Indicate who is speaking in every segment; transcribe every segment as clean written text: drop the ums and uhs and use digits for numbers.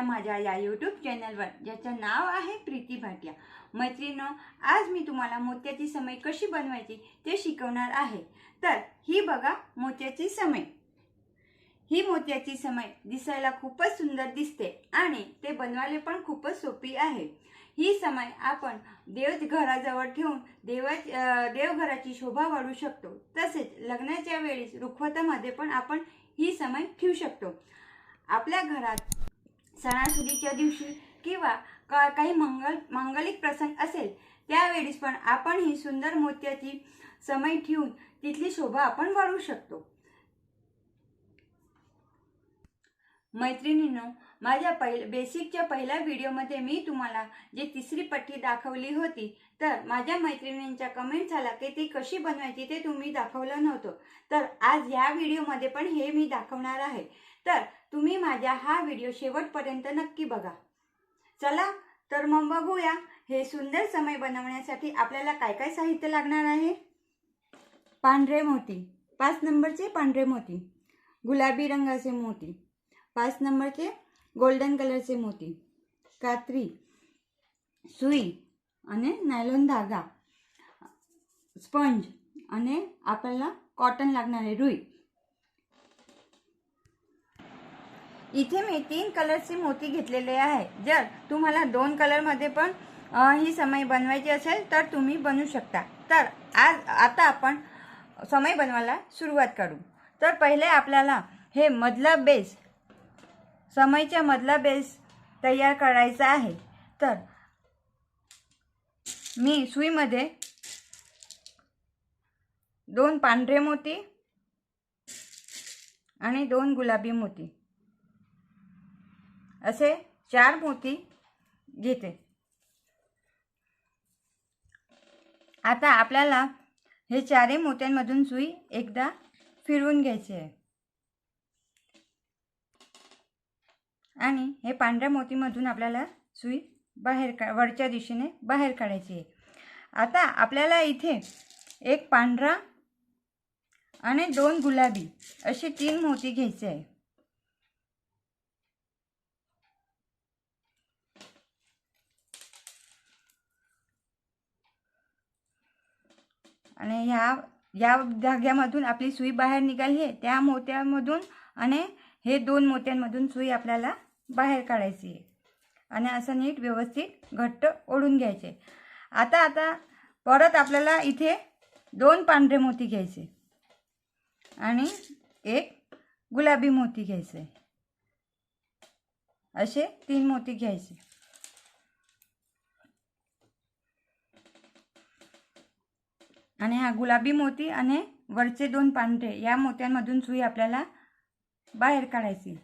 Speaker 1: तुमच्या माझ्या या यूट्यूब चॅनलवर, ज्याचं नाव आहे प्रीती भाटिया. मैत्रिणींनो, आज मी तुम्हाला मोत्याची समय कशी बनवायची ते शिकवणार आहे. तर ही बघा मोत्याची समय. ही मोत्याची समय दिसायला खूपच सुंदर दिसते आणि ते बनवायला पण खूपच सोपी आहे. ही समय आपण देवघराजवळ ठेवून देवघराची शोभा वाढवू शकतो. तसेच लग्नाच्या वेळी रुखवतामध्ये पण आपण ही समय ठेवू शकतो. आपल्या घरात सणासुदीच्या दिवशी किंवा काही मांगलिक प्रसंग असेल त्यावेळेस पण आपण ही सुंदर मोत्याची समय ठेवून तिथली शोभा आपण वाढवू शकतो. मैत्रिणींनो, माझ्या बेसिकच्या पहिल्या व्हिडिओमध्ये मी तुम्हाला जे तिसरी पट्टी दाखवली होती, तर माझ्या मैत्रिणींच्या कमेंट झाला की ती कशी बनवायची ते तुम्ही दाखवलं नव्हतं. तर आज या व्हिडिओमध्ये पण हे मी दाखवणार आहे. तर तुम्ही माझ्या हा व्हिडिओ शेवटपर्यंत नक्की बघा. चला तर मग बघूया हे सुंदर समय बनवण्यासाठी आपल्याला काय काय साहित्य लागणार आहे. पांढरे मोती, 5 नंबरचे पांढरे मोती, गुलाबी रंगाचे मोती, 5 नंबरचे गोल्डन कलरचे मोती, कात्री, सुई आणि नायलॉन धागा, स्पंज आणि आपल्याला कॉटन लागणार आहे, रुई. इथे मी 3 कलरचे मोती घेतलेले आहे. जर तुम्हाला 2 कलरमध्ये पण ही समय बनवायची असेल तर तुम्ही बनवू शकता. तर आता आपण समय बनवायला सुरुवात करू. तर पहिले आपल्याला हे मधला बेस, समईच्या मधला बेस तयार करायचा आहे. तर मी सुईमध्ये 2 पांढरे मोती आणि 2 गुलाबी मोती असे 4 मोती घेते. आता आपल्याला हे 4 मोत्यांमधून सुई एकदा फिरवून घ्यायची आहे आणि हे पांढऱ्या मोतीमधून आपल्याला सुई वरच्या दिशेने बाहेर काढायची आहे. आता आपल्याला इथे एक पांढरा आणि 2 गुलाबी असे 3 मोती घ्यायचे आहे. आणि या धाग्यामधून आपली सुई बाहेर निघाली आहे, त्या मोत्यामधून आणि हे 2 मोत्यांमधून सुई आपल्याला बाहेर काढायची आहे आणि असं नीट व्यवस्थित घट्ट ओढून घ्यायचे. आता परत आपल्याला इथे 2 पांढरे मोती घ्यायचे आणि 1 गुलाबी मोती घ्यायचे. असे 3 मोती घ्यायचे आणि हा गुलाबी मोती आणि वरचे 2 पांढरे या मोत्यांमधून सुई आपल्याला बाहेर काढायची.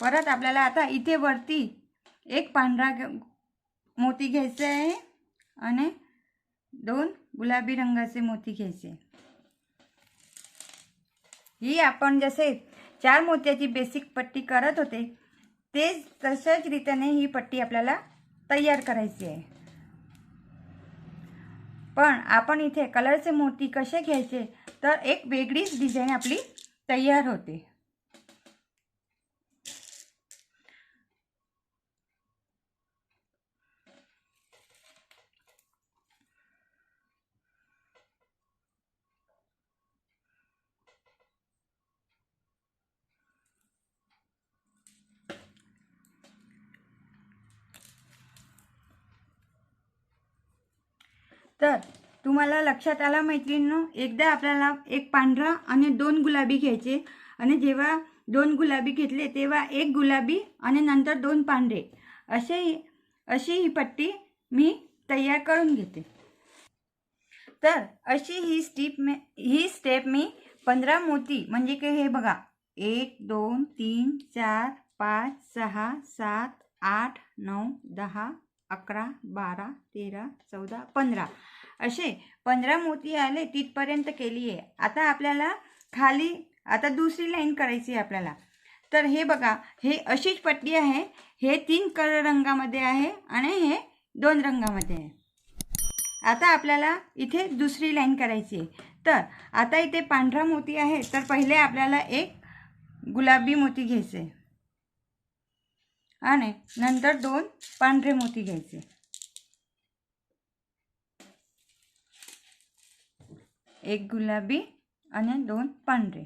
Speaker 1: परत आपल्याला आता इथे वरती 1 पांढरा मोती घ्यायचा आहे आणि 2 गुलाबी रंगाचे मोती घ्यायचे. ही आपण जसे 4 मोत्याची बेसिक पट्टी करत होते तेच तशाच रीतीने ही पट्टी आपल्याला तयार करायची आहे. पण आपण इथे कलरचे मोती कसे घ्यायचे तर एक वेगळीच डिझाइन आपली तयार होते. तर तुम्हाला लक्षात आला मैत्रिणींनो, एकदा आपल्याला 1 पांढरा आणि 2 गुलाबी घ्यायचे आणि जेव्हा 2 गुलाबी घेतले तेव्हा 1 गुलाबी आणि नंतर 2 पांढरे अशी ही पट्टी मी तयार करून घेते. तर अशी ही स्टेप मी 15 मोती म्हणजे की हे बघा 1 2 3 4 5 6 7 8 9 10 11 12 13 14 15 असे 15 मोती आले तिथपर्यंत केली आहे. आता आपल्याला खाली आता दुसरी लाईन करायची आहे आपल्याला. तर हे बघा, हे अशीच पट्टी आहे. हे 3 रंगामध्ये आहे आणि हे 2 रंगामध्ये आहे. आता आपल्याला इथे दुसरी लाईन करायची आहे. तर आता इथे पांढरा मोती आहे, तर पहिले आपल्याला एक गुलाबी मोती घ्यायचे आणि नंतर 2 पांढरे मोती घ्यायचे. एक गुलाबी आणि 2 पांढरे.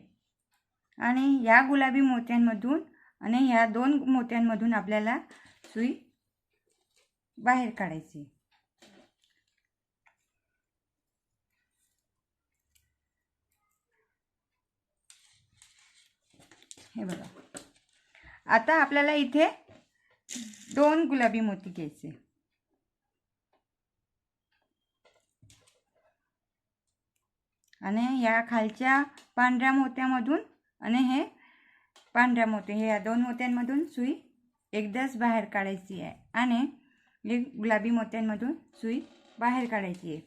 Speaker 1: आणि या गुलाबी मोत्यांमधून आणि ह्या 2 मोत्यांमधून आपल्याला सुई बाहेर काढायची. हे बघा. आता आपल्याला इथे 2 गुलाबी मोती घ्यायचे आणि या खालच्या पांढऱ्या मोत्यामधून आणि हे पांढऱ्या मोती, हे या 2 मोत्यांमधून सुई एकदाच बाहेर काढायची आहे आणि एक गुलाबी मोत्यांमधून सुई बाहेर काढायची आहे.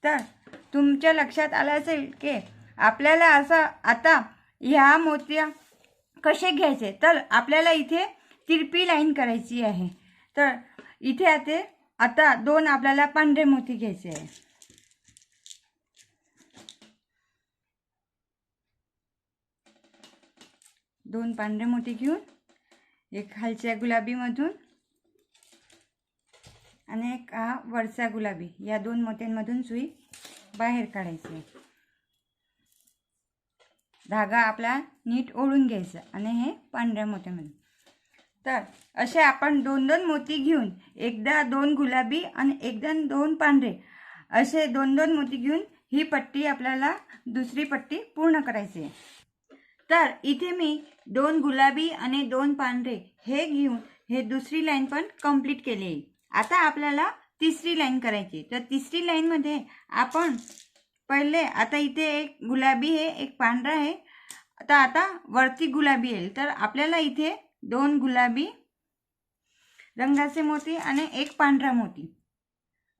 Speaker 1: तर तुमच्या लक्षात आलं असेल की आपल्याला असं आता ह्या मोत्या कसे घ्यायचे. तर आपल्याला इथे तिरपी लाईन करायची आहे. तर इथे आता 2 आपल्याला पांढरे मोती घ्यायचे आहे. दोन पांढरे मोती घेऊन एक खालच्या गुलाबीमधून आणि एक हा वरचा गुलाबी, या 2 मोत्यांमधून सुई बाहेर काढायची. धागा आपला नीट ओढून घ्यायचा आणि हे पांढऱ्या मोत्यामध्ये. तर असे आपण 2-2 मोती घेऊन एकदा 2 गुलाबी आणि एकदा 2 पांढरे असे 2-2 मोती घेऊन ही पट्टी आपल्याला दुसरी पट्टी पूर्ण करायची आहे. तर इथे मी 2 गुलाबी आणि 2 पांढरे हे घेऊन हे दुसरी लाईन पण कंप्लीट केली आहे. आता आपल्याला तिसरी लाईन करायची. तर तिसरी लाईनमध्ये आपण पहिले आता इथे एक गुलाबी आहे, एक पांढरा आहे. आता वरती गुलाबी येईल. तर आपल्याला इथे 2 गुलाबी रंगाचे मोती आणि एक पांढरा मोती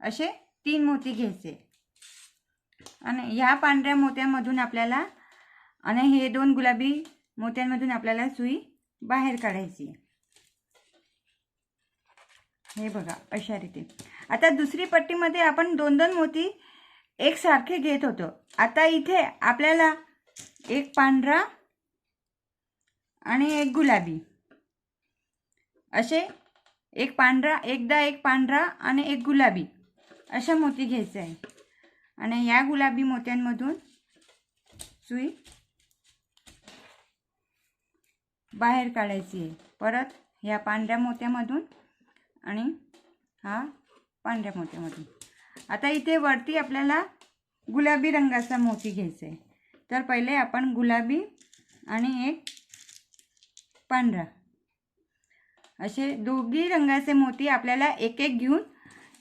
Speaker 1: असे 3 मोती घ्यायचे आणि ह्या पांढऱ्या मोत्यामधून आपल्याला आणि हे 2 गुलाबी मोत्यांमधून आपल्याला सुई बाहेर काढायची. हे बघा अशा रीते. आता दुसरी पट्टीमध्ये आपण 2-2 मोती एकसारखे घेत होतो. आता इथे आपल्याला एक पांढरा आणि एक गुलाबी असे एक पांढरा, एकदा एक पांढरा आणि एक गुलाबी अशा मोती घ्यायचे आहे आणि या गुलाबी मोत्यांमधून सुई बाहेर काढायची आहे. परत ह्या पांढऱ्या मोत्यामधून आणि हा पांढऱ्या मोत्यामधून. आता इथे वरती आपल्याला गुलाबी रंगाचा मोती घ्यायचा आहे. तर पहिले आपण गुलाबी आणि एक पांढरा असे दोघी रंगाचे मोती आपल्याला एक एक घेऊन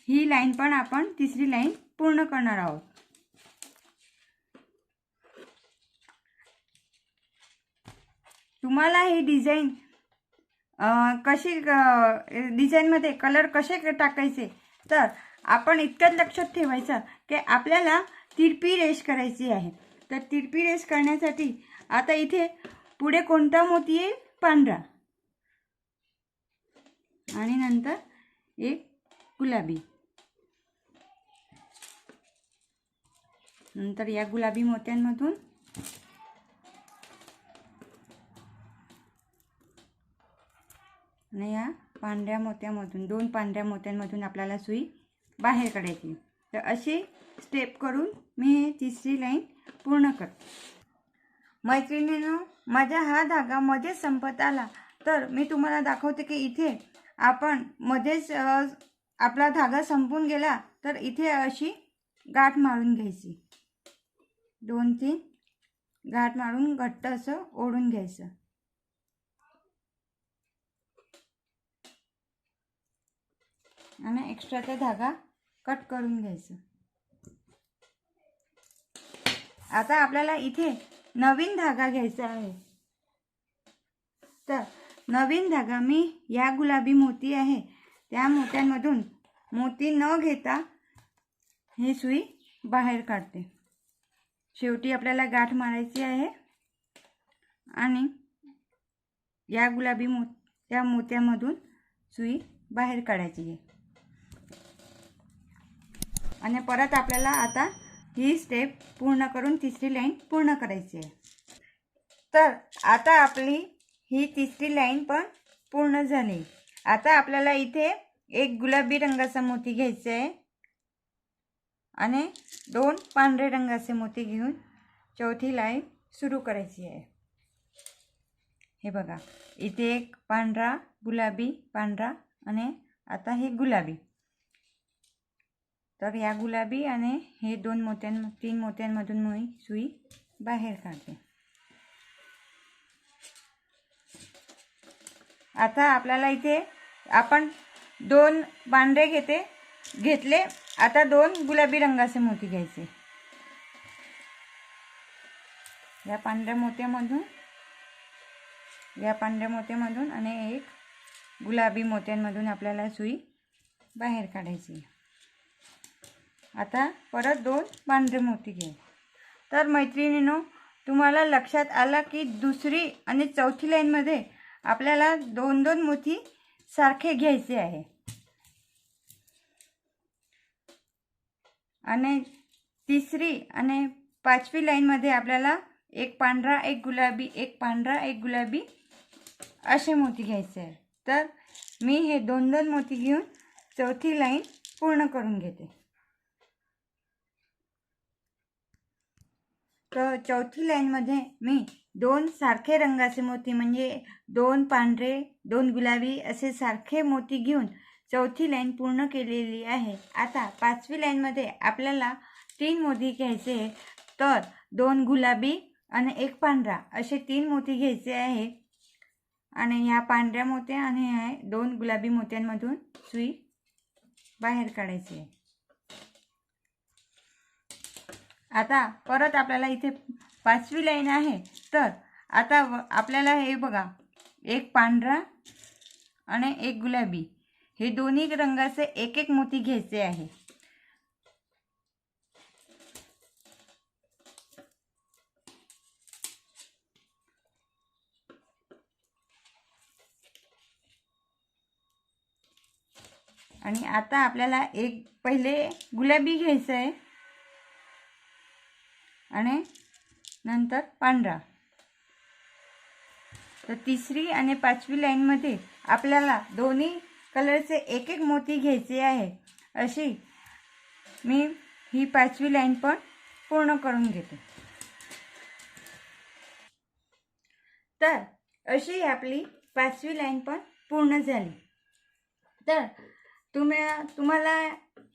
Speaker 1: ही लाईन पण आपण तिसरी लाईन पूर्ण करणार आहोत. तुम्हाला ही डिझाईन कशी डिझाईनमध्ये कलर कसे टाकायचे तर आपण इतकंच लक्षात ठेवायचं की आपल्याला तिरपी रेष करायची आहे. तर तिरपी रेष करण्यासाठी आता इथे पुढे कोणता मोती येईल? पांढरा आणि नंतर एक गुलाबी, नंतर या गुलाबी मोत्यांमधून आणि या पांढऱ्या मोत्यामधून 2 पांढऱ्या मोत्यांमधून आपल्याला सुई बाहेर काढायची. तर अशी स्टेप करून मी तिसरी लाईन पूर्ण करते. मैत्रिणींनो, माझा हा धागा मध्येच संपत आला. तर मी तुम्हाला दाखवते की इथे आपण मध्येच आपला धागा संपून गेला तर इथे अशी गाठ मारून घ्यायची. 2-3 गाठ मारून घट्ट असं ओढून घ्यायचं आणि एक्स्ट्राचा धागा कट करून घ्यायचं. आता आपल्याला इथे नवीन धागा घ्यायचा आहे. तर नवीन धागा मी या गुलाबी मोती आहे त्या मोत्यांमधून मोती न घेता हे सुई बाहेर काढते. शेवटी आपल्याला गाठ मारायची आहे आणि या गुलाबी त्या मोत्यामधून सुई बाहेर काढायची आहे आणि परत आपल्याला आता ही स्टेप पूर्ण करून तिसरी लाईन पूर्ण करायची आहे. तर आता आपली ही तिसरी लाईन पण पूर्ण झाली. आता आपल्याला इथे एक गुलाबी रंगाचा मोती घ्यायचा आहे आणि 2 पांढरे रंगाचे मोती घेऊन चौथी लाईन सुरू करायची आहे. हे बघा, इथे एक पांढरा, गुलाबी, पांढरा आणि आता हे गुलाबी. तर या गुलाबी आणि हे 3 मोत्यांमधून मी सुई बाहेर काढते. आता आपल्याला इथे आपण 2 पांढरे घेतले. आता 2 गुलाबी रंगाचे मोती घ्यायचे. या पांढऱ्या मोत्यामधून आणि एक गुलाबी मोत्यांमधून आपल्याला सुई बाहेर काढायची. आता परत 2 पांढरे मोती घ्या. तर मैत्रिणींनो, तुम्हाला लक्षात आलं की दुसरी आणि चौथी लाईनमध्ये आपल्याला 2 मोती सारखे घ्यायचे आहे आणि तिसरी आणि पाचवी लाईनमध्ये आपल्याला एक पांढरा, एक गुलाबी, एक पांढरा, एक गुलाबी असे मोती घ्यायचे आहे. तर मी हे 2 मोती घेऊन चौथी लाईन पूर्ण करून घेते. तर चौथी लाईनमध्ये मी 2 सारखे रंगाचे मोती म्हणजे 2 पांढरे, 2 गुलाबी असे सारखे मोती घेऊन चौथी लाईन पूर्ण केलेली आहे. आता पाचवी लाईनमध्ये आपल्याला 3 मोती घ्यायचे. तर 2 गुलाबी आणि एक पांढरा असे 3 मोती घ्यायचे आहे आणि ह्या पांढऱ्या मोत्या आणि ह्या 2 गुलाबी मोत्यांमधून सुई बाहेर काढायची आहे. आता परत आपल्याला इथे पाचवी लाईन आहे. तर आता आपल्याला हे बघा, एक पांढरा आणि एक गुलाबी हे दोन्ही रंगाचे एक एक मोती घ्यायचे आहे. आणि आता आपल्याला एक पहिले गुलाबी घ्यायचं आहे आणि नंतर पांढरा. तर तिसरी आणि पाचवी लाईनमध्ये आपल्याला दोन्ही कलरचे एक एक मोती घ्यायचे आहे. अशी मी ही पाचवी लाईन पण पूर्ण करून घेते. तर अशी आपली पाचवी लाईन पण पूर्ण झाली. तर तुम्हाला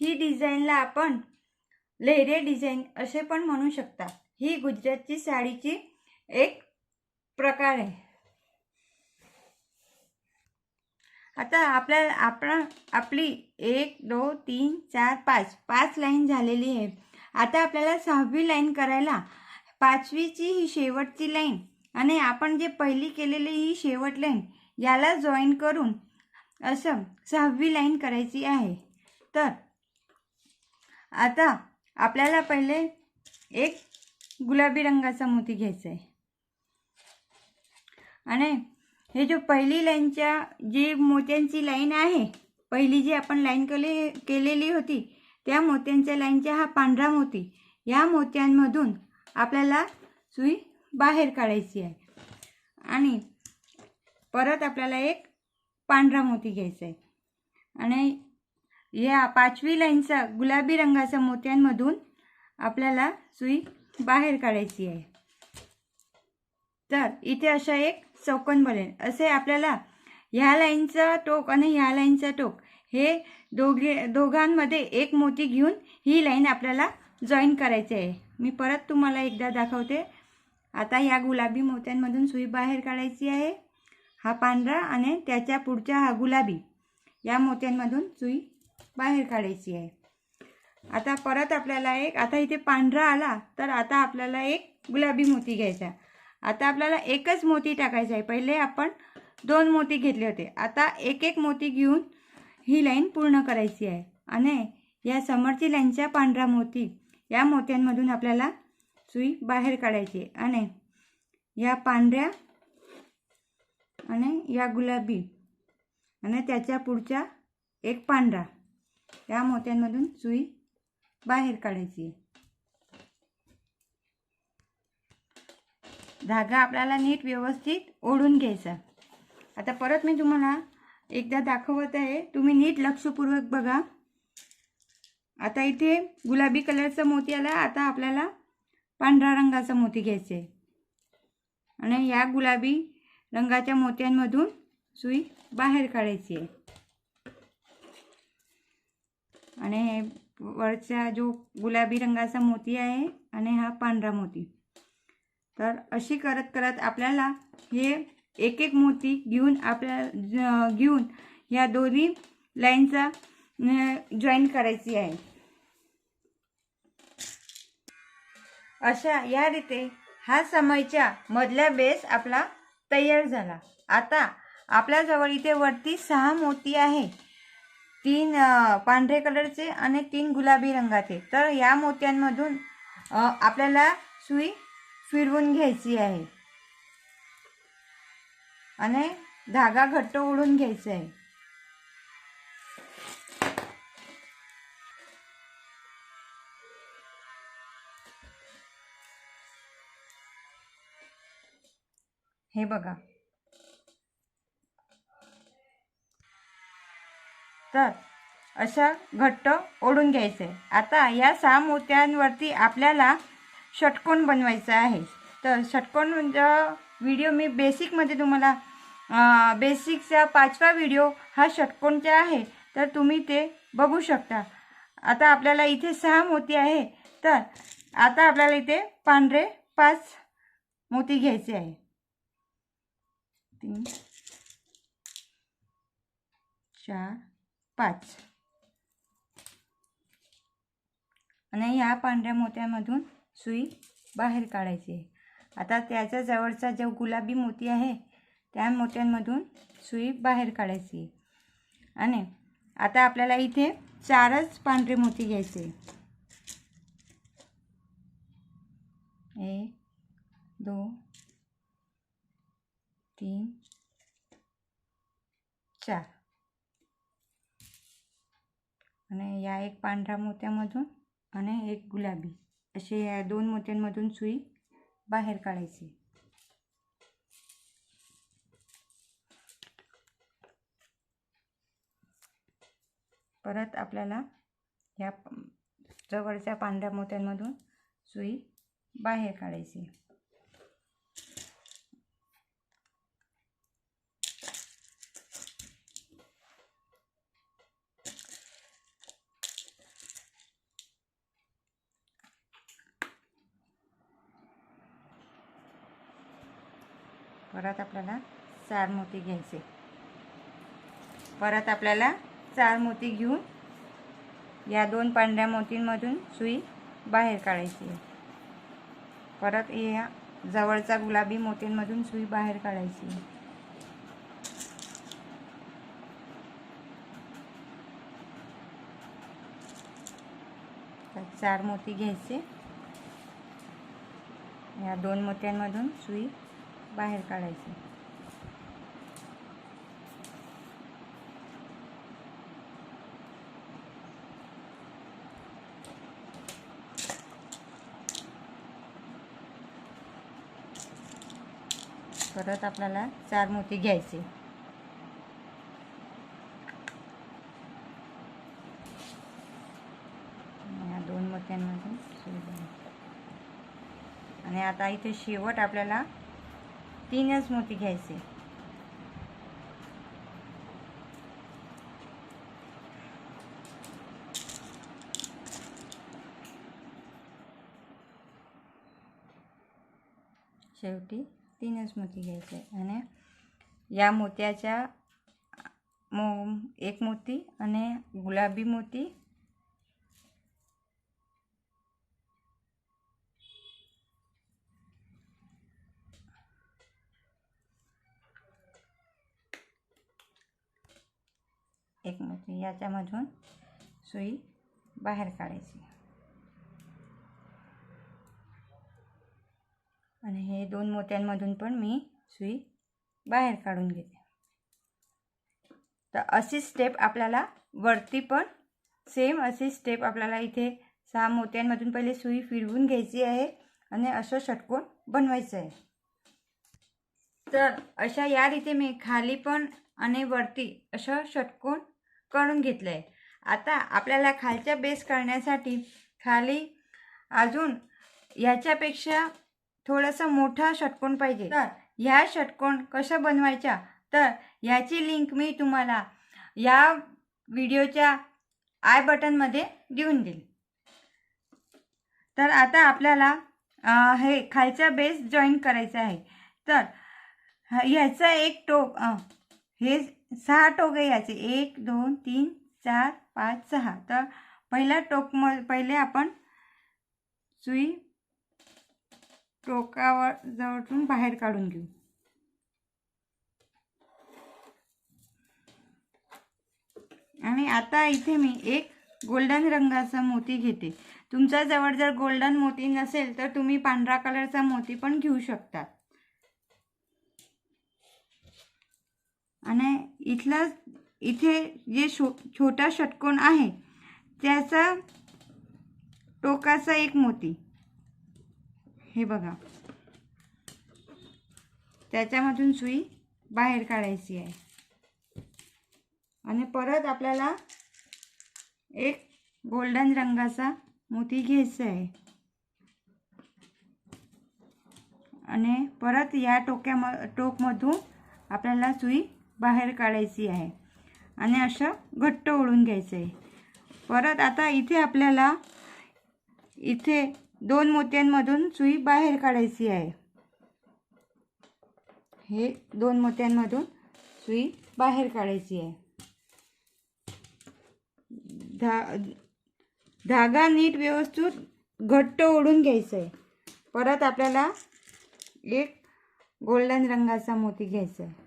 Speaker 1: ही डिझाईनला आपण लेहरिया डिझाईन असे पण म्हणू शकता. ही गुजरातची साडीची एक प्रकार आहे. आता आपली 1 2 3 4 5 लाईन झालेली आहे. आता आपल्याला 6वी लाईन करायला 5वीची ही शेवटची लाईन आणि आपण जे पहिली केलेली ही शेवट लाईन याला जॉईन करून असं 6वी लाईन करायची आहे. तर आता आपल्याला पहिले एक गुलाबी रंगाचा मोती घ्यायचा आहे आणि हे जो पहिली लाईनच्या जी मोत्यांची लाईन आहे, पहिली जी आपण लाईन केलेली होती त्या मोत्यांच्या लाईनच्या हा पांढरा मोती, या मोत्यांमधून आपल्याला सुई बाहेर काढायची आहे आणि परत आपल्याला एक पांढरा मोती घ्यायचा आहे आणि या 5वी लाईनचा गुलाबी रंगाच्या मोत्यांमधून आपल्याला सुई बाहेर काढायची आहे. तर इथे अशा एक चौकोन बनेल. असे आपल्याला ह्या लाईनचा टोक आणि ह्या लाईनचा टोक हे दोघांमध्ये एक मोती घेऊन ही लाईन आपल्याला जॉईन करायची आहे. मी परत तुम्हाला एकदा दाखवते. आता ह्या गुलाबी मोत्यांमधून सुई बाहेर काढायची आहे. हा पांढरा आणि त्याच्या पुढचा हा गुलाबी, या मोत्यांमधून सुई बाहेर काढायची आहे. आता परत आपल्याला आता इथे पांढरा आला तर आता आपल्याला एक गुलाबी मोती घ्यायचा. आता आपल्याला एकच मोती टाकायचा आहे. पहिले आपण 2 मोती घेतले होते. आता एक एक मोती घेऊन ही लाईन पूर्ण करायची आहे आणि या समोरची लाईनच्या पांढरा मोती, या मोत्यांमधून आपल्याला सुई बाहेर काढायची आणि या पांढऱ्या आणि या गुलाबी आणि त्याच्या पुढच्या एक पांढरा, या मोत्यांमधून सुई बाहेर काढायची आहे. धागा आपल्याला नीट व्यवस्थित ओढून घ्यायचा। आता परत मी तुम्हाला एकदा दाखवत आहे, तुम्ही नीट लक्षपूर्वक बघा। आता इथे गुलाबी कलरचा मोती आला, आता आपल्याला पांढरा रंगाचा मोती घ्यायचा आहे आणि या गुलाबी रंगाच्या मोत्यांमधून सुई बाहेर काढायची आहे आणि वरचा जो गुलाबी रंगाचा मोती आहे आणि हा पांढरा मोती, तर अशी करत करत आपल्याला हे एक एक मोती घेऊन घेऊन या दोन्ही लाईनचा जॉईन करायची आहे। अशा या रीते हा समईच्या मधला बेस आपला तयार झाला। आता आपल्याजवळ इथे वरती 6 मोती आहे, 3 पांढरे कलरचे आणि 3 गुलाबी रंगाचे। तर या मोत्यांमधून आपल्याला सुई फिरवून घ्यायची आहे आणि धागा घट्ट ओढून घ्यायचा आहे। हे बघा, तर अशा घट्ट ओढून घ्यायचं आहे। आता या 6 मोत्यांवरती आपल्याला षटकोन बनवायचा आहे। तर षटकोन व्हिडिओ मी बेसिकमध्ये तुम्हाला बेसिकचा 5वा व्हिडिओ हा षटकोनचा आहे, तर तुम्ही ते बघू शकता। आता आपल्याला इथे 6 मोती आहे, तर आता आपल्याला इथे पांढरे 5 मोती घ्यायचे आहे। 3 4 5 आणि या पांढऱ्या मोत्यामधून सुई बाहेर काढायची आहे। आता त्याच्या जवळचा जो गुलाबी मोती आहे त्या मोत्यांमधून सुई बाहेर काढायची आहे आणि आता आपल्याला इथे 4च पांढरे मोती घ्यायचे। 1 2 3 4 आणि या एक पांढऱ्या मोत्यामधून आणि एक गुलाबी, असे या 2 मोत्यांमधून सुई बाहेर काढायची। परत आपल्याला या जवळच्या पांढऱ्या मोत्यांमधून सुई बाहेर काढायची। परत आपल्याला 4 मोती घ्यायचे। परत आपल्याला 4 मोती घेऊन या 2 पांढऱ्या मोतींमधून सुई बाहेर काढायची। परत या जवळच्या गुलाबी मोतींमधून सुई बाहेर काढायची। तर 4 मोती घ्यायचे, या 2 मोत्यांमधून सुई बाहेर काढायची। परत आपल्याला 4 मोती घ्यायचे, या 2 मोत्यांमधून सुई बाहेर। आणि आता इथे शेवट आपल्याला 3च मोती घ्यायचे। शेवटी 3च मोती घ्यायचे आणि या मोत्याच्या एक मोती आणि गुलाबी मोती एक मोती याच्यामधून सुई बाहेर काढायची आणि हे 2 मोत्यांमधून पण मी सुई बाहेर काढून घेते। तर अशी स्टेप आपल्याला वरती पण सेम अशी स्टेप आपल्याला इथे 6 मोत्यांमधून पहिले सुई फिरवून घ्यायची आहे आणि असं षटकोन बनवायचं आहे। तर अशा या रीती मी खाली पण आणि वरती असं षटकोन करून घेतलं आहे. आता आपल्याला खालच्या बेस करण्यासाठी खाली अजून याच्यापेक्षा थोडासा मोठा षटकोन पाहिजे. तर ह्या षटकोन कसा बनवायचा तर याची लिंक मी तुम्हाला या व्हिडिओच्या आय बटनमध्ये देऊन देईल. तर आता आपल्याला हे खालचा बेस जॉईन करायचा आहे. तर ह्याचा एक टोक हे 6 टोक आहे याचे 1 2 3 4 5 6. तर पहिला टोक पहिले आपण सुई टोकावर जवळून बाहेर काढून घेऊ. आणि आता इथे मी एक गोल्डन रंगाचा मोती घेते. तुमच्या जवळ जर गोल्डन मोती नसेल तर तुम्ही पांढरा कलरचा मोती पण घेऊ शकता. आणि इथे जे छोटा षटकोन आहे त्याचा टोकाचा एक मोती हे बघा, त्याच्यामधून सुई बाहेर काढायची आहे. आणि परत आपल्याला एक गोल्डन रंगाचा मोती घ्यायचा आहे आणि परत या टोकमधून आपल्याला सुई बाहेर काढायची आहे आणि असं घट्ट ओढून घ्यायचं आहे. परत आता इथे आपल्याला इथे 2 मोत्यांमधून सुई बाहेर काढायची आहे. हे 2 मोत्यांमधून सुई बाहेर काढायची आहे. धागा नीट व्यवस्थित घट्ट ओढून घ्यायचा आहे. परत आपल्याला एक गोल्डन रंगाचा मोती घ्यायचा आहे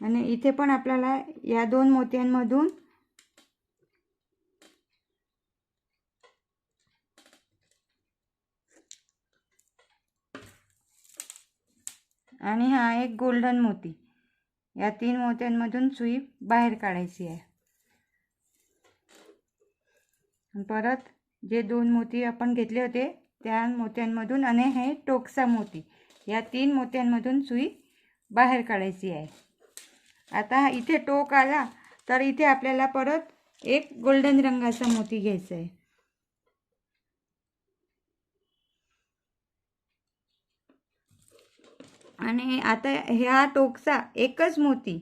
Speaker 1: आणि इथे पण आपल्याला या 2 मोत्यांमधून आणि हा एक गोल्डन मोती, या 3 मोत्यांमधून सुई बाहेर काढायची आहे. परत जे 2 मोती आपण घेतले होते त्या मोत्यांमधून आणि हे टोकचा मोती, या 3 मोत्यांमधून सुई बाहेर काढायची आहे. आता इथे टोक आला तर इथे आपल्याला परत एक गोल्डन रंगाचा मोती घ्यायचा आहे आणि आता ह्या टोकचा एकच मोती,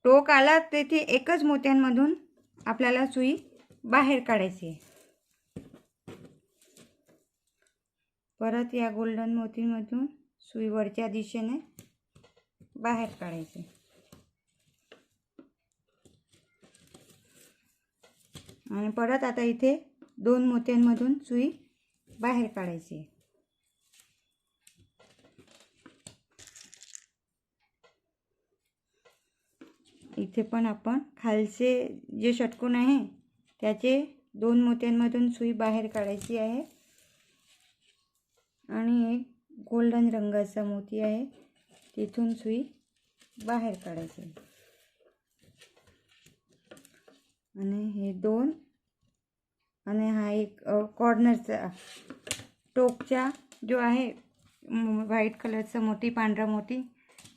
Speaker 1: टोक आला तेथे एकच मोत्यांमधून आपल्याला सुई बाहेर काढायची आहे. परत या गोल्डन मोतीमधून सुई वरच्या दिशेने बाहेर काढायची आणि परत आता इथे 2 मोत्यांमधून सुई बाहेर काढायची आहे. इथे पण आपण खालचे जे षटकोन आहे त्याचे 2 मोत्यांमधून सुई बाहेर काढायची आहे आणि एक गोल्डन रंगाचा मोती आहे तिथून सुई बाहेर काढायची आहे. आणि हे 2 आणि हा एक कॉर्नरचा टोकचा जो आहे व्हाईट कलरचा मोती, पांढरा मोती,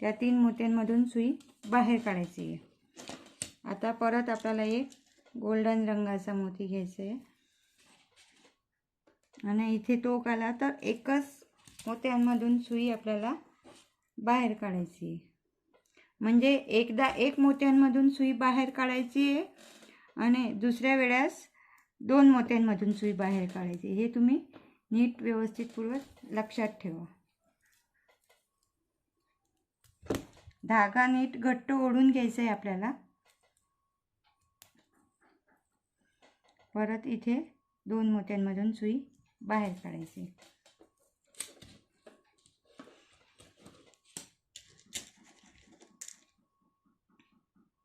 Speaker 1: त्या 3 मोत्यांमधून सुई बाहेर काढायची आहे. आता परत आपल्याला एक गोल्डन रंगाचा मोती घ्यायचा आहे आणि इथे टोक आला तर एकच मोत्यांमधून सुई आपल्याला बाहेर काढायची आहे. म्हणजे एकदा 1 मोत्यांमधून सुई बाहेर काढायची आहे आणि दुसऱ्या वेळेस 2 मोत्यांमधून सुई बाहेर काढायची. हे तुम्ही नीट व्यवस्थितपूर्वक लक्षात ठेवा. धागा नीट घट्ट ओढून घ्यायचा आहे आपल्याला. परत इथे 2 मोत्यांमधून सुई बाहेर काढायची.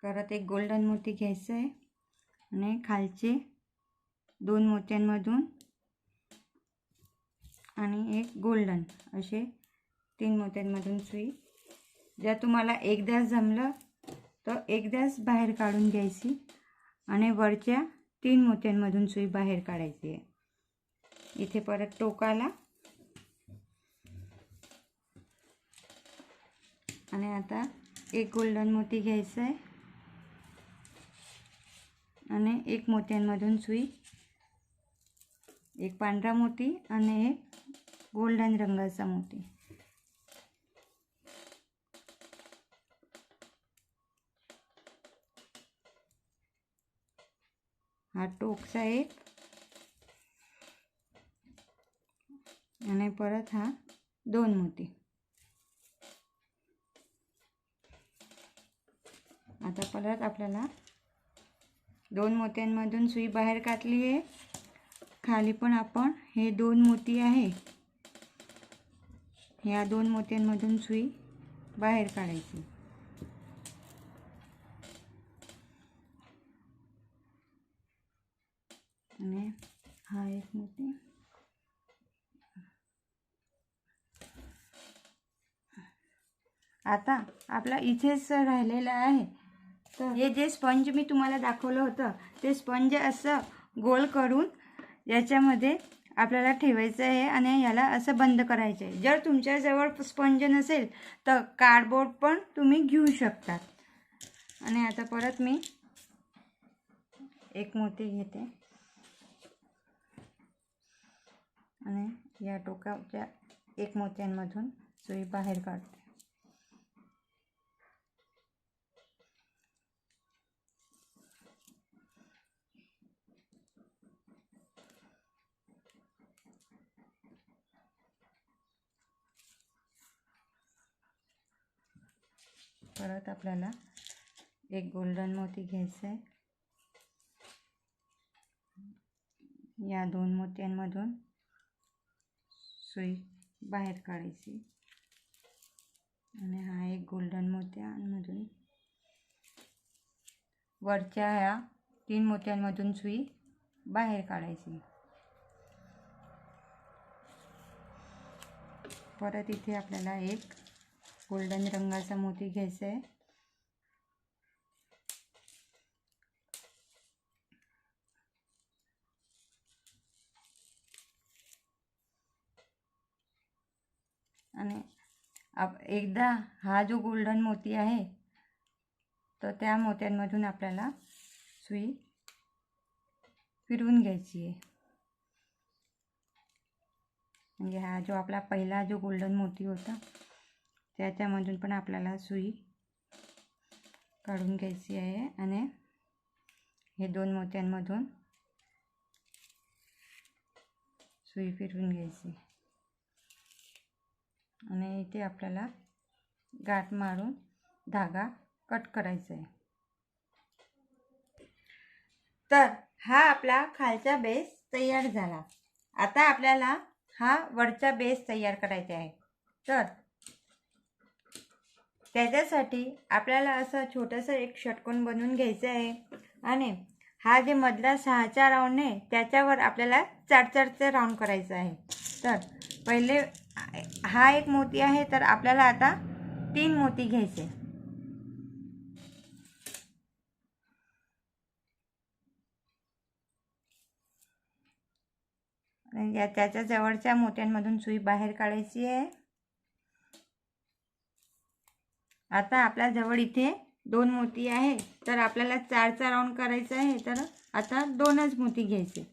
Speaker 1: परत एक गोल्डन मोती घ्यायचा आहे आणि खालचे 2 मोत्यांमधून आणि एक गोल्डन असे 3 मोत्यांमधून सुई, जर तुम्हाला एकदाच जमलं तर एकदाच बाहेर काढून घ्यायची आणि वरच्या 3 मोत्यांमधून सुई बाहेर काढायची आहे. इथे परत टोकाला आणि आता एक गोल्डन मोती घ्यायचं आहे आणि एक मोत्यांमधून सुई, एक पांढरा मोती आणि एक गोल्डन रंगाचा मोती. हा टोकचा एक आणि परत हा 2 मोती. आता परत आपल्याला 2 मोत्यांमधून सुई बाहेर काढली आहे. खाली पण आपण हे 2 मोती आहे, ह्या 2 मोत्यांमधून सुई बाहेर काढायची. आणि हा एक मोती. आता आपला इथेच राहिलेला आहे. तर हे जे स्पंज मी तुम्हाला दाखवलं होतं ते स्पंज असं गोल करून याच्यामध्ये आपल्याला ठेवायचं आहे आणि याला असं बंद करायचं आहे. जर तुमच्याजवळ स्पंज नसेल तर कार्डबोर्ड पण तुम्ही घेऊ शकता. आणि आता परत मी एक मोती घेते आणि या टोकाच्या एक मोत्यांमधून सुई बाहेर काढते. परत आपल्याला एक गोल्डन मोती घ्यायचं आहे. या 2 मोत्यांमधून सुई बाहेर काढायची आणि हा एक गोल्डन मोत्यांमधून वरच्या ह्या 3 मोत्यांमधून सुई बाहेर काढायची. परत इथे आपल्याला एक गोल्डन रंगाचा मोती घ्यायचा आहे. आणि एकदा हा जो गोल्डन मोती आहे तर त्या मोत्यांमधून आपल्याला सुई फिरवून घ्यायची आहे. म्हणजे हा जो आपला पहिला जो गोल्डन मोती होता त्याच्यामधून पण आपल्याला सुई काढून घ्यायची आहे आणि हे 2 मोत्यांमधून सुई फिरवून घ्यायची. आणि इथे आपल्याला गाठ मारून धागा कट करायचा आहे. तर हा आपला खालचा बेस तयार झाला. आता आपल्याला हा वरचा बेस तयार करायचा आहे. तर त्याच्यासाठी आपल्याला असं छोटंसं एक षटकोन बनवून घ्यायचं आहे आणि हा जे मधला 6चा राऊंड आहे त्याच्यावर आपल्याला 4-4चे राऊंड करायचं आहे. तर पहिले हा एक मोती आहे तर आपल्याला आता 3 मोती घ्यायचे. त्याच्या जवळच्या मोत्यांमधून सुई बाहेर काढायची आहे. आता आपल्या जवळ इथे 2 मोती आहे तर आपल्याला 4चा राऊंड करायचा आहे. तर आता 2च मोती घ्यायचे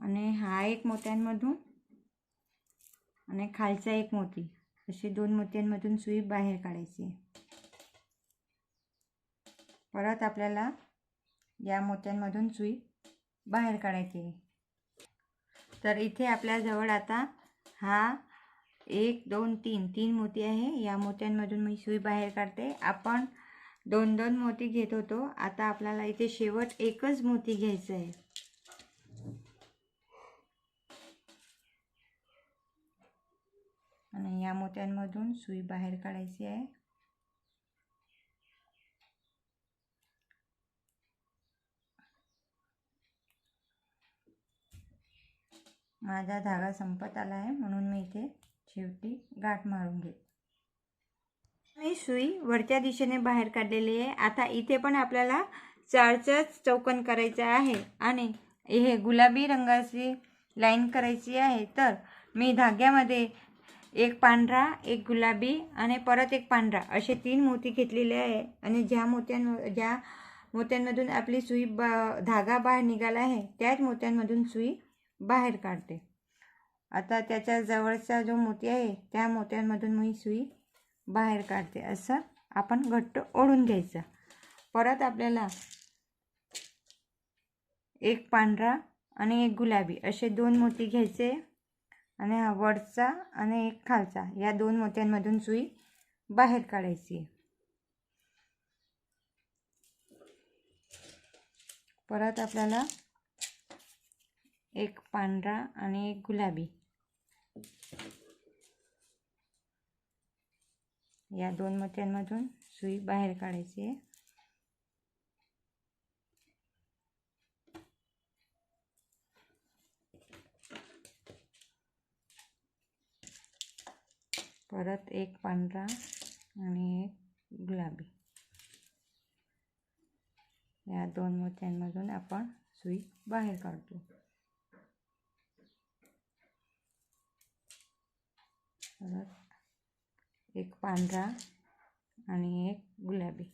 Speaker 1: आणि हा एक मोत्यांमधून आणि खालचा एक मोती अशी 2 मोत्यांमधून सुई बाहेर काढायची. परत आपल्याला या मोत्यांमधून सुई बाहेर काढायची. तर इथे आपल्या जवळ आता हा 1 2 3 मोती आहे. या मोत्यांमधून मी सुई बाहेर काढते. आपण 2-2 मोती घेत होतो. आता आपल्याला इथे शेवट एकच मोती घ्यायचं आहे. आणि या मोत्यांमधून सुई बाहेर काढायची आहे. माझा धागा संपत आला आहे म्हणून मी इथे शेवटी गाठ मारून घेते. मी सुई वरच्या दिशेने बाहेर काढलेली आहे. आता इथे पण आपल्याला 4चाच चौकोन करायचा आहे आणि हे गुलाबी रंगाची लाईन करायची आहे. तर मी धाग्यामध्ये एक पांढरा, एक गुलाबी आणि परत एक पांढरा असे 3 मोती घेतलेले आहे. आणि ज्या मोत्यांमधून आपली सुई धागा बाहेर निघाला आहे त्याच मोत्यांमधून सुई बाहेर काढते. आता त्याच्या जवळचा जो मोती आहे त्या मोत्यांमधून मी सुई बाहेर काढते. असं आपण घट्ट ओढून घ्यायचं. परत आपल्याला एक पांढरा आणि एक गुलाबी असे 2 मोती घ्यायचे आणि हा वरचा आणि एक खालचा या 2 मोत्यांमधून सुई बाहेर काढायची. परत आपल्याला एक पांढरा आणि एक गुलाबी या 2 मोत्यांमधून सुई बाहेर काढायची. परत एक पांढरा आणि एक गुलाबी या 2 मोत्यांमधून आपण सुई बाहेर काढतो. परत एक पांढरा आणि एक गुलाबी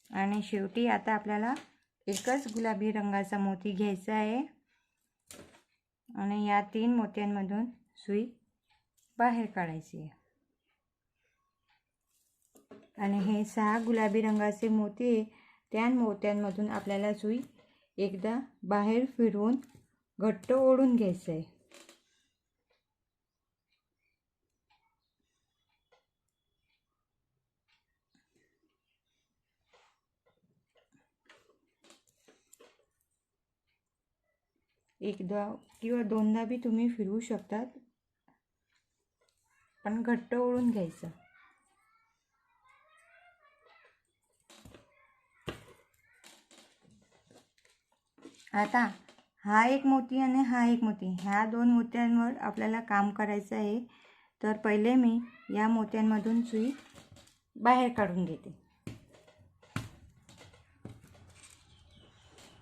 Speaker 1: आणि शेवटी आता आपल्याला एकच गुलाबी रंगाचा मोती घ्यायचा आहे आणि या 3 मोत्यांमधून सुई बाहेर काढायची आहे. आणि हे 6 गुलाबी रंगाचे मोती आहे त्या मोत्यांमधून आपल्याला सुई एकदा बाहेर फिरवून घट्ट ओढून घ्यायचं आहे. एकदा किंवा दोनदा बी तुम्ही फिरवू शकतात, पण घट्ट ओढून घ्यायचं. आता हा एक मोती आणि हा एक मोती ह्या 2 मोत्यांवर आपल्याला काम करायचं आहे. तर पहिले मी या मोत्यांमधून सुई बाहेर काढून घेते.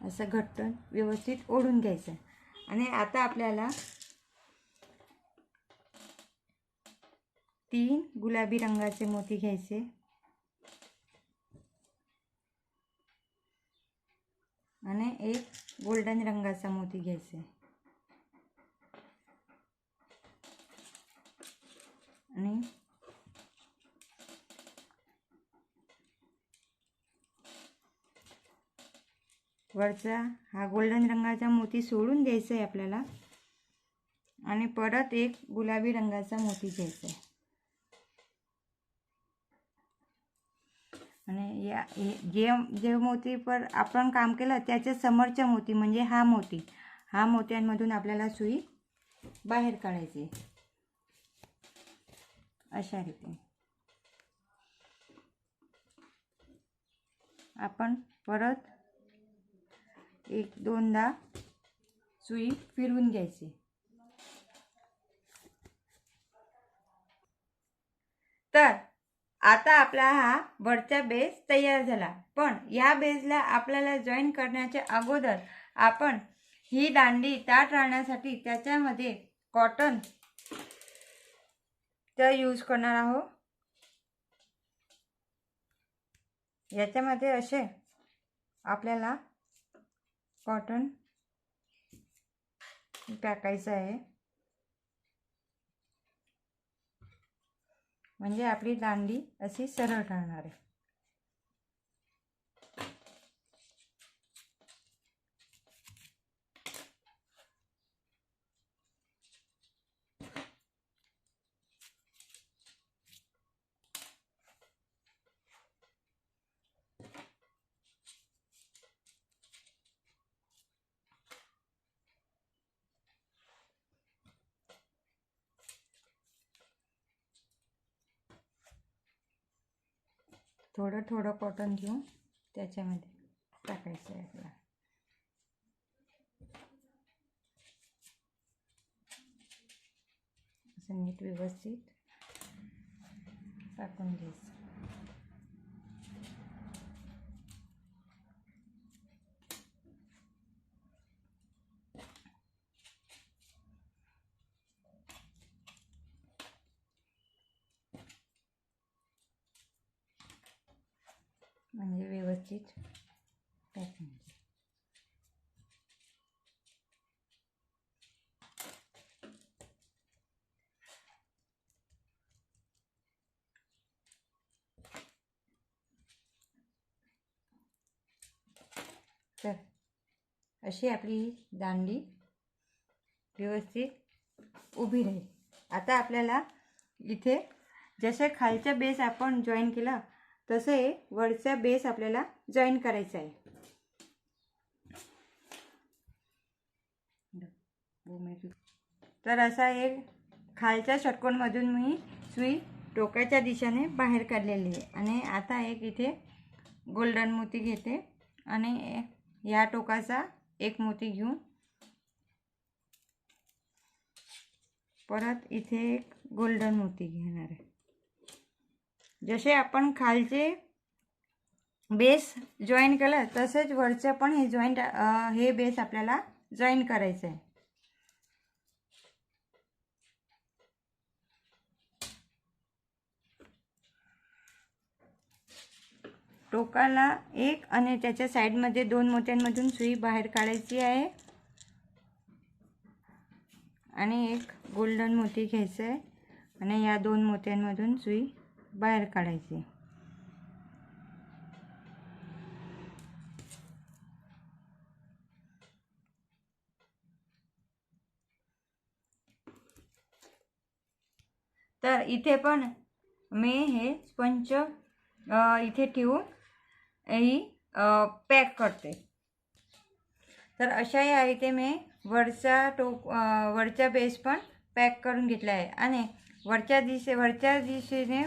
Speaker 1: असं घट्ट व्यवस्थित ओढून घ्यायचं. आणि आता आपल्याला 3 गुलाबी रंगाचे मोती घ्यायचे आणि एक गोल्डन रंगाचा मोती घ्यायचा आणि वरचा हा गोल्डन रंगाचा मोती सोडून द्यायचा आहे आपल्याला आणि परत एक गुलाबी रंगाचा मोती घ्यायचा आहे. आणि या जे मोती पर आपण काम केलं त्याच्या समोरचा मोती म्हणजे हा मोत्यांमधून आपल्याला सुई बाहेर काढायची अशा रीतीने. आपण परत 1-2दा सुई फिरवून घ्यायची. तर आता आपला हा वरचा बेस तयार झाला. पण या बेसला आपल्याला जॉईन करण्याच्या अगोदर आपण ही दांडी ताठ राहण्यासाठी त्याच्यामध्ये कॉटन चा यूज करणार आहोत. याच्यामध्ये असे आपल्याला कॉटन टाकायचं आहे म्हणजे आपली दांडी अशी सरळ राहणार आहे. थोडं थोडं कॉटन घेऊन त्याच्यामध्ये टाकायचं आहे आपल्याला. असं नीट व्यवस्थित टाकून घ्यायचं. म्हणजे व्यवस्थित टाकून घ्यायचं. तर अशी आपली दांडी व्यवस्थित उभी राहील. आता आपल्याला इथे जसे खालचा बेस आपण जॉईन केला तसे वरचा बेस आपल्याला जॉईन करायचा आहे. तर असा एक खालच्या षटकोनमधून मी सुई टोकाच्या दिशेने बाहेर काढलेली आहे. आणि आता एक इथे गोल्डन मोती घेते आणि या टोकाचा एक मोती घेऊन परत इथे एक गोल्डन मोती घेणार आहे. जसे आपण खालचे बेस जॉईन केलं तसेच वरचं पण हे बेस आपल्याला जॉईन करायचं आहे. टोकाला एक आणि त्याच्या साईडमध्ये 2 मोत्यांमधून सुई बाहेर काढायची आहे आणि एक गोल्डन मोती घ्यायचं आहे आणि या 2 मोत्यांमधून सुई बाहेर काढायची. तर इथे पण मी हे स्पंज इथे ठेवून ही पॅक करते. तर अशाही आहे ते मी वरचा बेस पण पॅक करून घेतला आहे आणि वरच्या दिशेने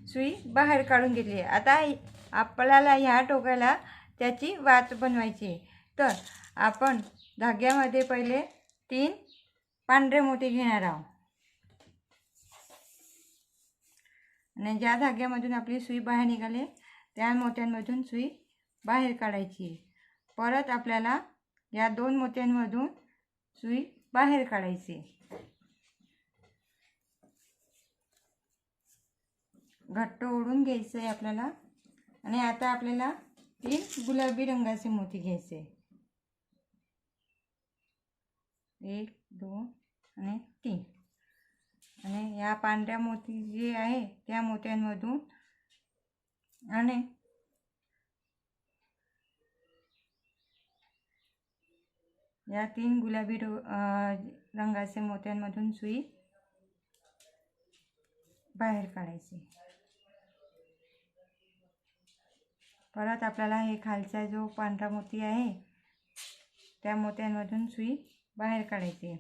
Speaker 1: सुई बाहेर काढून घेतली आहे. आता आपल्याला ह्या टोकाला त्याची वात बनवायची आहे. तर आपण धाग्यामध्ये पहिले 3 पांढरे मोती घेणार आहोत आणि ज्या धाग्यामधून आपली सुई बाहेर निघाली त्या मोत्यांमधून सुई बाहेर काढायची. परत आपल्याला या 2 मोत्यांमधून सुई बाहेर काढायची. घट्ट ओढून घ्यायचं आहे आपल्याला. आणि आता आपल्याला 3 गुलाबी रंगाचे मोती घ्यायचे. 1 2 आणि 3. आणि या पांढऱ्या मोती जे आहे त्या मोत्यांमधून आणि या 3 गुलाबी रंगाचे मोत्यांमधून सुई बाहेर काढायची. परत आपल्याला हे खालचा जो पांढरा मोती आहे त्या मोत्यांमधून सुई बाहेर काढायची.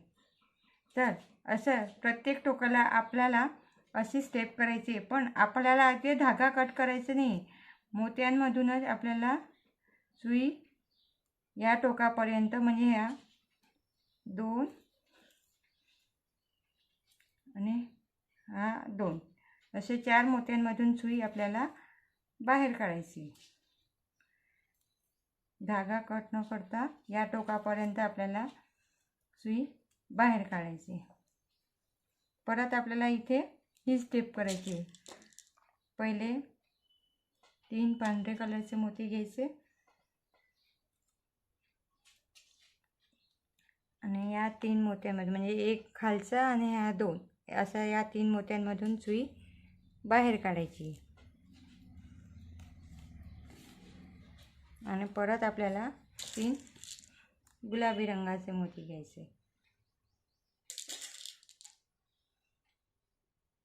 Speaker 1: तर असं प्रत्येक टोकाला आपल्याला अशी स्टेप करायची. पण आपल्याला ते धागा कट करायचं नाही. मोत्यांमधूनच आपल्याला सुई या टोकापर्यंत म्हणजे ह्या 2 आणि हा 2 असे 4 मोत्यांमधून सुई आपल्याला बाहेर काढायची. धागा कट न करता या टोकापर्यंत आपल्याला सुई बाहेर काढायची. परत आपल्याला इथे ही स्टेप करायची. पहिले 3 पांढरे कलरचे मोती घ्यायचे आणि या 3 मोत्यांमध्ये म्हणजे एक खालचा आणि ह्या 2 असा या 3 मोत्यांमधून सुई बाहेर काढायची. आणि परत आपल्याला 3 गुलाबी रंगाचे मोती घ्यायचे.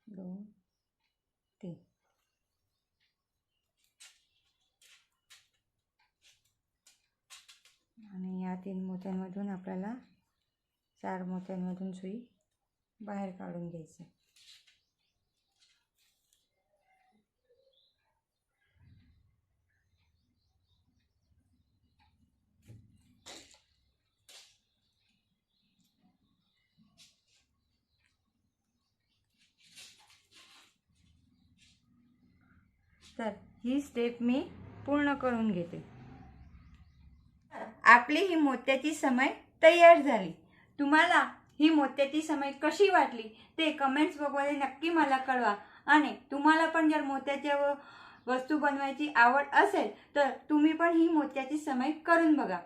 Speaker 1: 2 3 आणि या 3 मोत्यांमधून आपल्याला 4 मोत्यांमधून सुई बाहेर काढून घ्यायची. तर ही स्टेप मी पूर्ण करून घेते. आपली ही मोत्याची समय तयार झाली. तुम्हाला ही मोत्याची समय कशी वाटली ते कमेंट्स बॉक्समध्ये नक्की मला कळवा. आणि तुम्हाला पण जर मोत्याच्या वस्तू बनवायची आवड असेल तर तुम्ही पण ही मोत्याची समय करून बघा.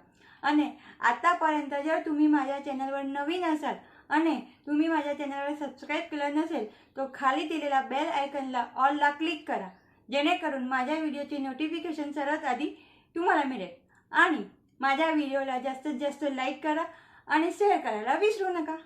Speaker 1: आणि आतापर्यंत जर तुम्ही माझ्या चॅनलवर नवीन असाल आणि तुम्ही माझ्या चॅनलवर सबस्क्राईब केलं नसेल तर खाली दिलेला बेल आयकॉनला ऑलला क्लिक करा, जेणेकरून माझ्या व्हिडिओची नोटिफिकेशन सर्वात आधी तुम्हाला मिळेल. आणि माझ्या व्हिडिओला जास्तीत जास्त लाईक करा आणि शेअर करायला विसरू नका.